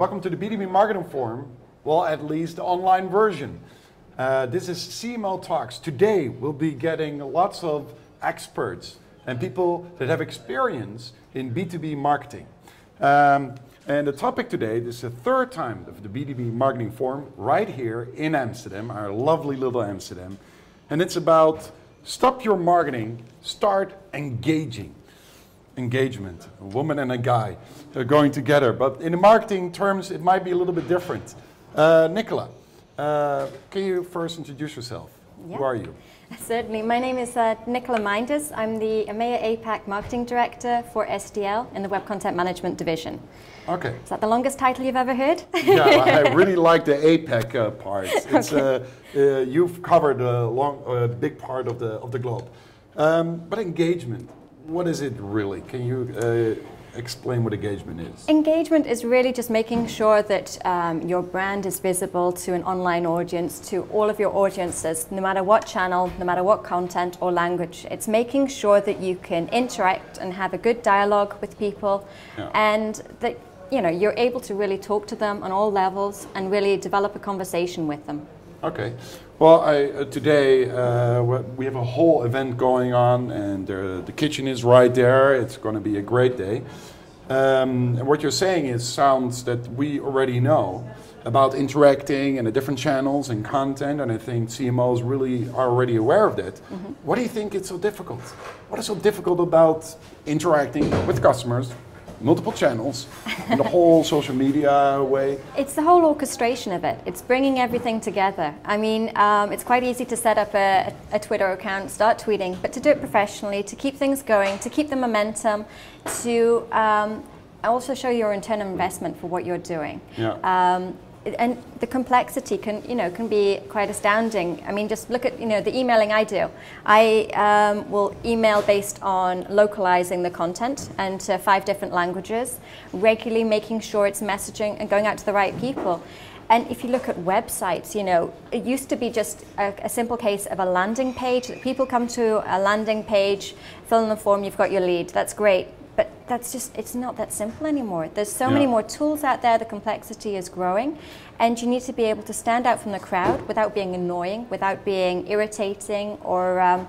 welcome to the B2B Marketing Forum. Well, at least the online version. This is CMO Talks. Today we'll be getting lots of experts and people that have experience in B2B marketing. And the topic today, this is the third time of the B2B Marketing Forum right here in Amsterdam, our lovely little Amsterdam. And it's about stop your marketing, start engaging. Engagement, a woman and a guy going together. But in the marketing terms, it might be a little bit different. Nicola, can you first introduce yourself? Yeah. Who are you? Certainly. My name is Nicola Meinders. I'm the EMEA APAC Marketing Director for SDL in the Web Content Management Division. Okay. Is that the longest title you've ever heard? Yeah, I really like the APAC part. It's, okay. You've covered a big part of the globe. But engagement, what is it really? Can you explain what engagement is? Engagement is really just making sure that your brand is visible to an online audience, to all of your audiences, no matter what channel, no matter what content or language. It's making sure that you can interact and have a good dialogue with people, yeah. And that you're able to really talk to them on all levels and really develop a conversation with them. Okay. Well, today we have a whole event going on, and the kitchen is right there. It's going to be a great day. And what you're saying sounds that we already know about interacting and the different channels and content, and I think CMOs really are already aware of that. Mm-hmm. What do you think is so difficult? What is so difficult about interacting with customers? Multiple channels, and the whole social media way? It's the whole orchestration of it. It's bringing everything together. I mean, it's quite easy to set up a Twitter account, start tweeting, but to do it professionally, to keep things going, to keep the momentum, to also show your return on investment for what you're doing. Yeah. And the complexity can be quite astounding. I mean, just look at the emailing I do. I will email based on localizing the content into 5 different languages, regularly making sure it's messaging and going out to the right people. And if you look at websites, it used to be just a simple case of a landing page. People come to a landing page, fill in the form, you've got your lead. That's great. But it's not that simple anymore. There's so many more tools out there, the complexity is growing, and you need to be able to stand out from the crowd without being annoying, without being irritating or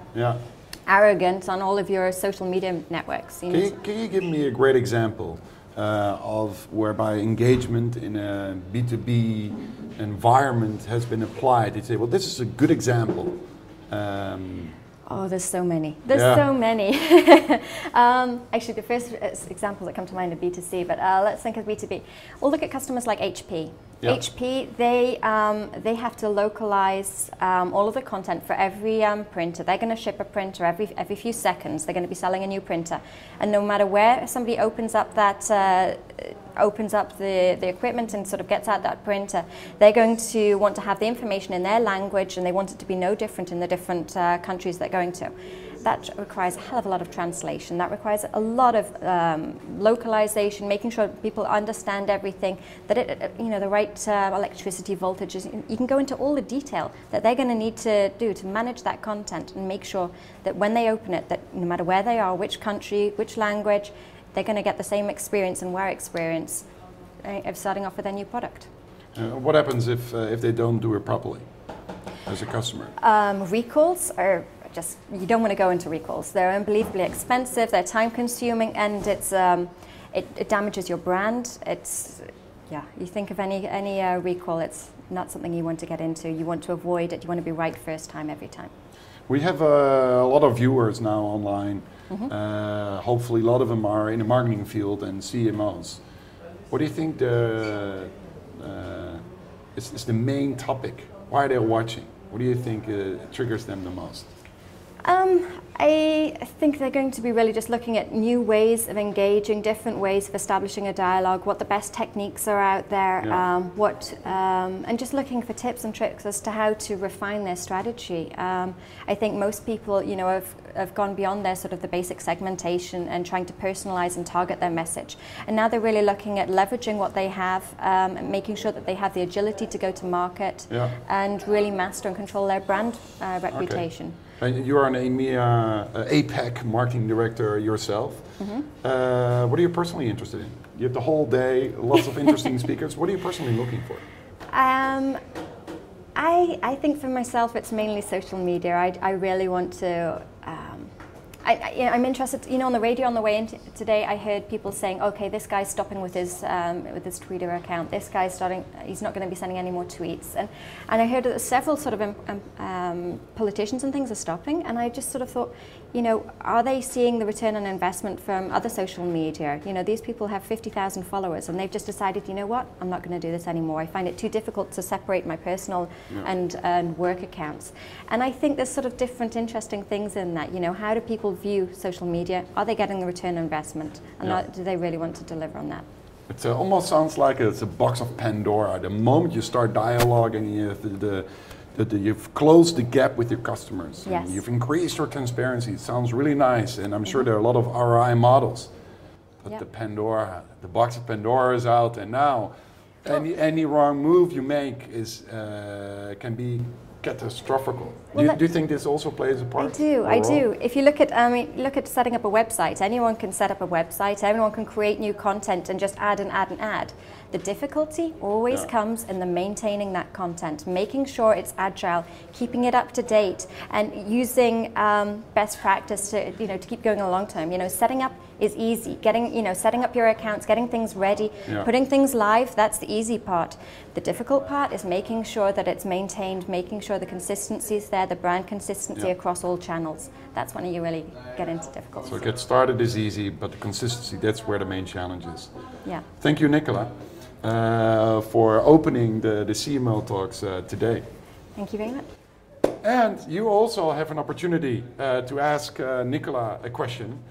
arrogant on all of your social media networks. Can you give me a great example of whereby engagement in a B2B environment has been applied? You'd say, well, this is a good example. Oh, there's so many. There's so many. Actually, the first examples that come to mind are B2C, but let's think of B2B. We'll look at customers like HP. Yep. HP, they have to localize all of the content for every printer. They're going to ship a printer every few seconds. They're going to be selling a new printer, and no matter where somebody opens up the equipment and sort of gets out that printer, they're going to want to have the information in their language, and they want it to be no different in the different countries they're going to. That requires a hell of a lot of translation. That requires a lot of localization, making sure people understand everything, that the right electricity voltages. You can go into all the detail that they're going to need to do to manage that content and make sure that when they open it, that no matter where they are, which country, which language, they're going to get the same experience and wear experience of starting off with their new product. What happens if they don't do it properly as a customer? Recalls are just, you don't want to go into recalls. They're unbelievably expensive, they're time consuming, and it damages your brand. You think of any recall, it's not something you want to get into. You want to avoid it. You want to be right first time every time. We have a lot of viewers now online. Mm-hmm. Hopefully a lot of them are in the marketing field and CMOs. What do you think is the main topic? Why are they watching? What do you think triggers them the most? I think they're going to be really just looking at new ways of engaging, different ways of establishing a dialogue, what the best techniques are out there, and just looking for tips and tricks as to how to refine their strategy. I think most people, have gone beyond their sort of the basic segmentation and trying to personalize and target their message. And now they're really looking at leveraging what they have, and making sure that they have the agility to go to market and really master and control their brand reputation. Okay. And you are an EMEA, APAC marketing director yourself. What are you personally interested in? You have the whole day, lots of interesting speakers. What are you personally looking for? I think for myself, it's mainly social media. I really want to. I'm interested. You know, on the radio on the way in today, I heard people saying, "Okay, this guy's stopping with his Twitter account. This guy's starting. He's not going to be sending any more tweets." And I heard that several sort of politicians and things are stopping. And I just sort of thought, you know, are they seeing the return on investment from other social media? You know, these people have 50,000 followers, and they've just decided, you know what, I'm not going to do this anymore. I find it too difficult to separate my personal and work accounts. And I think there's sort of different interesting things in that. You know, how do people view social media? Are they getting the return on investment? And do they really want to deliver on that? It almost sounds like it's a box of Pandora. The moment you start dialoguing, you've closed the gap with your customers. Yes. You've increased your transparency. It sounds really nice, and I'm sure there are a lot of ROI models. But the box of Pandora is out, and now any wrong move you make can be catastrophic. Do you think this also plays a part? I do. If you look at setting up a website, anyone can set up a website, anyone can create new content and just add and add and add. The difficulty always comes in the maintaining that content, making sure it's agile, keeping it up to date, and using best practice to keep going a long term. You know, setting up is easy. Setting up your accounts, getting things ready, putting things live, that's the easy part. The difficult part is making sure that it's maintained, making sure the consistency is there, the brand consistency across all channels. That's when you really get into difficulty. So get started is easy, but the consistency, that's where the main challenge is. Yeah. Thank you, Nicola, for opening the CMO talks today. Thank you very much. And you also have an opportunity to ask Nicola a question.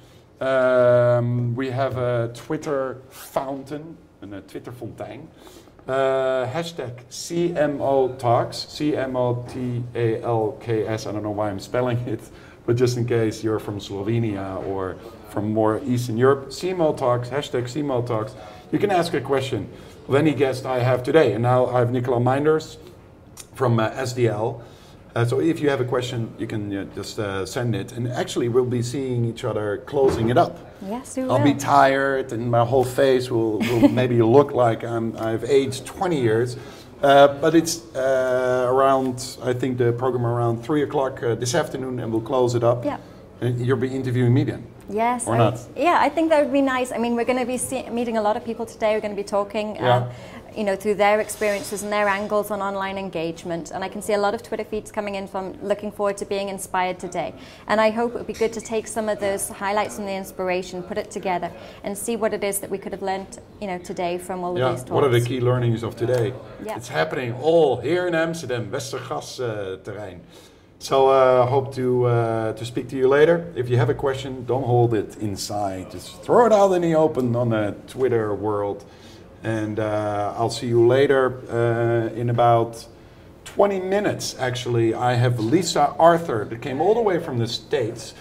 We have a Twitter fountain, a Twitter fontein. Hashtag CMO Talks, CMOTALKS. I don't know why I'm spelling it, but just in case you're from Slovenia or from more Eastern Europe, CMO Talks, hashtag CMO Talks. You can ask a question of any guest I have today. And now I have Nicola Meinders from SDL. So if you have a question, you can just send it. And actually, we'll be seeing each other closing it up. Yes, we will. I'll be tired, and my whole face will maybe look like I've aged 20 years. But it's around, I think the program around 3 o'clock this afternoon, and we'll close it up. Yeah. And you'll be interviewing me then. Yes. Or not? Yeah, I think that would be nice. I mean, we're going to be meeting a lot of people today. We're going to be talking, through their experiences and their angles on online engagement. And I can see a lot of Twitter feeds coming in from looking forward to being inspired today. And I hope it would be good to take some of those highlights from the inspiration, put it together, and see what it is that we could have learned, today from all of these talks. What are the key learnings of today? Yeah. It's happening all here in Amsterdam, Westergasterrein. So hope to speak to you later. If you have a question, don't hold it inside. Just throw it out in the open on the Twitter world. And I'll see you later in about 20 minutes, actually. I have Lisa Arthur that came all the way from the States,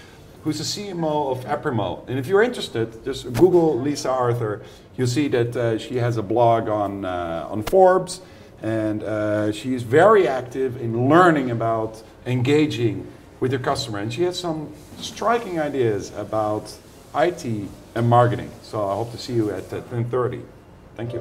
who's the CMO of Aprimo. And if you're interested, just Google Lisa Arthur. You'll see that she has a blog on Forbes. And she's very active in learning about engaging with your customer. And she has some striking ideas about IT and marketing. So I hope to see you at 10:30. Thank you.